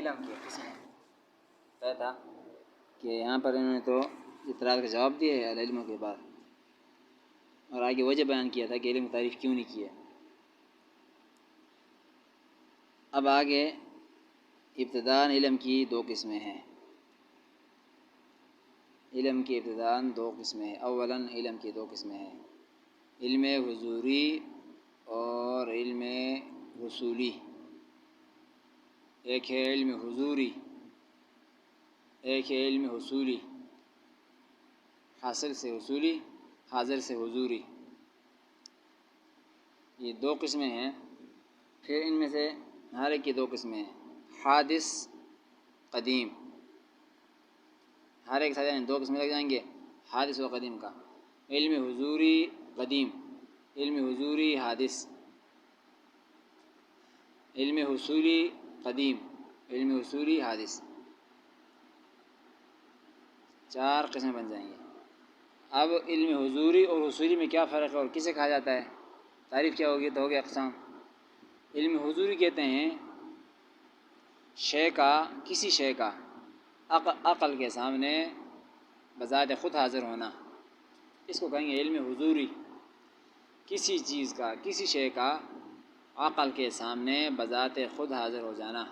علم کی قسم ہے تھا کہ یہاں پر انہوں نے تو اعتراض کا جواب دیا ہے العلم کے بعد، اور آگے وجہ بیان کیا تھا کہ علم کی تعریف کیوں نہیں کی ہے۔ اب آگے ابتداءً علم کی دو قسمیں ہیں، علم کی ابتداءً دو قسمیں ہیں۔ اولاً علم کی دو قسمیں ہیں، علم حضوری اور علم حصولی۔ ایک ہے علم حضوری، ایک ہے علم حصولی، حاصل سے حصولی، حاضر سے حضوری، یہ دو قسمیں ہیں۔ پھر ان میں سے ہر ایک کی دو قسمیں ہیں، حادث، قدیم، ہر ایک ساتھ دو قسمیں لگ جائیں گے حادث و قدیم کا، علم حضوری قدیم، علم حضوری حادث، علم حصولی قدیم، علم حصولی حادث، چار قسمیں بن جائیں گے۔ اب علم حضوری اور حصولی میں کیا فرق ہے اور کسے کہا جاتا ہے؟ تعریف کیا ہوگی تو ہو گیا اقسام۔ علم حضوری کہتے ہیں شے کا، کسی شے کا عقل کے سامنے بذات خود حاضر ہونا، اس کو کہیں گے علم حضوری۔ کسی چیز کا، کسی شے کا عقل کے سامنے بذات خود حاضر ہو جانا،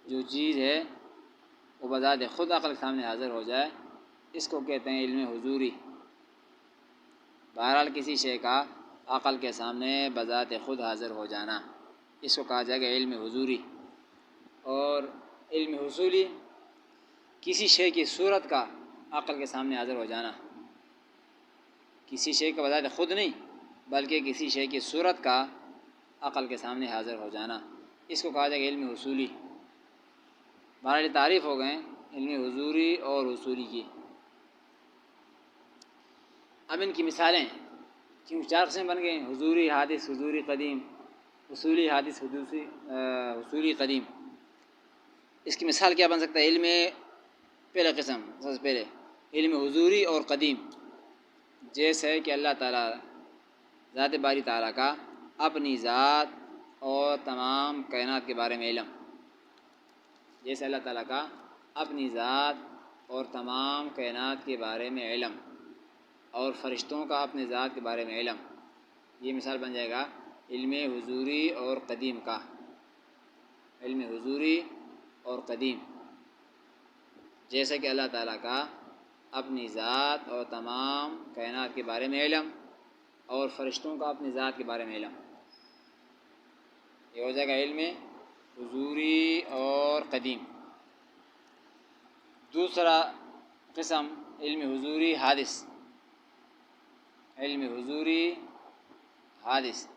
جو چیز ہے وہ بذات خود عقل کے سامنے حاضر ہو جائے، اس کو کہتے ہیں علم حضوری۔ بہرحال کسی شے کا عقل کے سامنے بذات خود حاضر ہو جانا، اس کو کہا جائے گا علم حضوری۔ اور علم حصولی، کسی شے کی صورت کا عقل کے سامنے حاضر ہو جانا، کسی شے کا بذات خود نہیں بلکہ کسی شے کی صورت کا عقل کے سامنے حاضر ہو جانا، اس کو کہا جائے گا علم حصولی۔ بہرحال تعریف ہو گئے علم حضوری اور حصولی کی۔ اب ان کی مثالیں، کیوں چار قسمیں بن گئے، حضوری حادث حضوری قدیم، حصولی حادث حصولی قدیم۔ اس کی مثال کیا بن سکتا ہے؟ علم پہلا قسم، سب سے پہلے علم حضوری اور قدیم، جیسے کہ اللہ تعالیٰ ذات باری تعالیٰ کا اپنی ذات اور تمام کائنات کے بارے میں علم، جیسے اللہ تعالیٰ کا اپنی ذات اور تمام کائنات کے بارے میں علم، اور فرشتوں کا اپنی ذات کے بارے میں علم، یہ مثال بن جائے گا علم حضوری اور قدیم کا، علم حضوری اور قدیم، جیسے کہ اللہ تعالیٰ کا اپنی ذات اور تمام کائنات کے بارے میں علم، اور فرشتوں کا اپنی ذات کے بارے میں علم، یہ ہو جائے گا علم حضوری اور قدیم۔ دوسرا قسم علم حضوری حادث، علم حضوری حادث،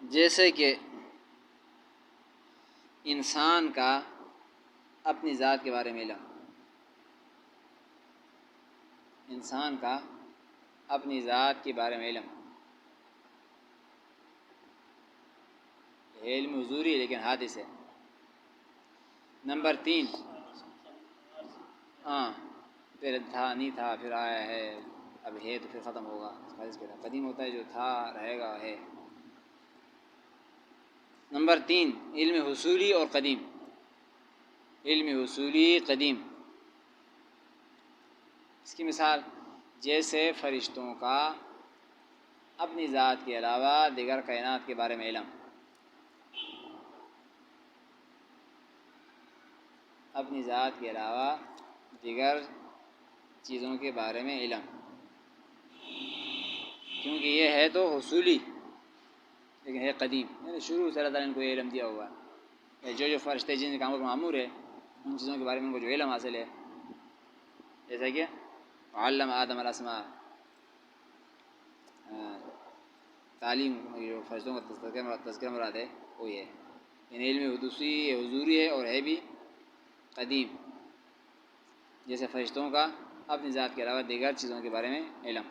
جیسے کہ انسان کا اپنی ذات کے بارے میں علم، انسان کا اپنی ذات کے بارے میں علم، علم حضوری لیکن حادث ہے۔ نمبر 3، پہلے تھا نہیں تھا پھر آیا ہے، اب ہے تو پھر ختم ہوگا، قدیم ہوتا ہے جو تھا رہے گا ہے۔ نمبر 3 علم حصولی اور قدیم، علم حصولی قدیم، اس کی مثال جیسے فرشتوں کا اپنی ذات کے علاوہ دیگر کائنات کے بارے میں علم، اپنی ذات کے علاوہ دیگر چیزوں کے بارے میں علم، کیونکہ یہ ہے تو حصولی لیکن ہے قدیم، یعنی شروع سے اللہ تعالیٰ نے ان کو یہ علم دیا ہوا ہے، جو فرشتے جن کاموں پر معمور ہے ان چیزوں کے بارے میں ان کو جو علم حاصل ہے، جیسا کہ علم آدم الاسماء، تعلیم جو فرشتوں کا تذکرہ مراد ہے وہ یہ ہے، یعنی علم حضوری ہے اور ہے بھی قدیم، جیسے فرشتوں کا اپنی ذات کے علاوہ دیگر چیزوں کے بارے میں علم۔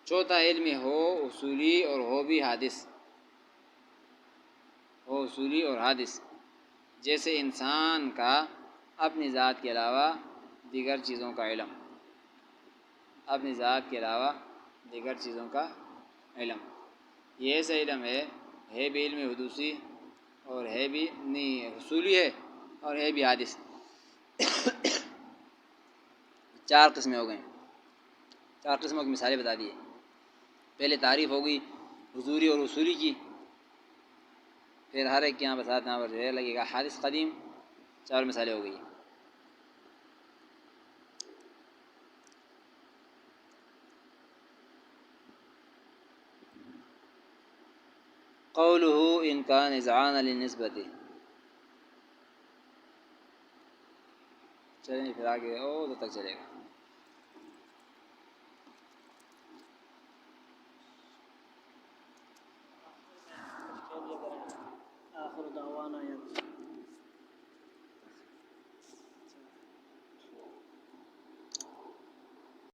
چوتھا علم ہو حصولی اور ہو بھی حادث، ہو حصولی اور حادث، جیسے انسان کا اپنی ذات کے علاوہ دیگر چیزوں کا علم، اپنی ذات کے علاوہ دیگر چیزوں کا علم. یہ ایسا علم ہے بھی علم حدوثی اور ہے بھی نہیں حصولی ہے اور ہے بھی حادث. چار قسمیں ہو گئیں. چار قسموں کی مثالیں بتا دیے. پہلے تعریف ہو گئی حضوری اور اصولی کی، پھر ہر ایک کے یہاں بسات یہاں پر جو لگے گا حادث قدیم. چار مثالیں ہو گئی. قوله ان كان اذعان للنسبت. چلیں پھر آگے او تک چلے گا.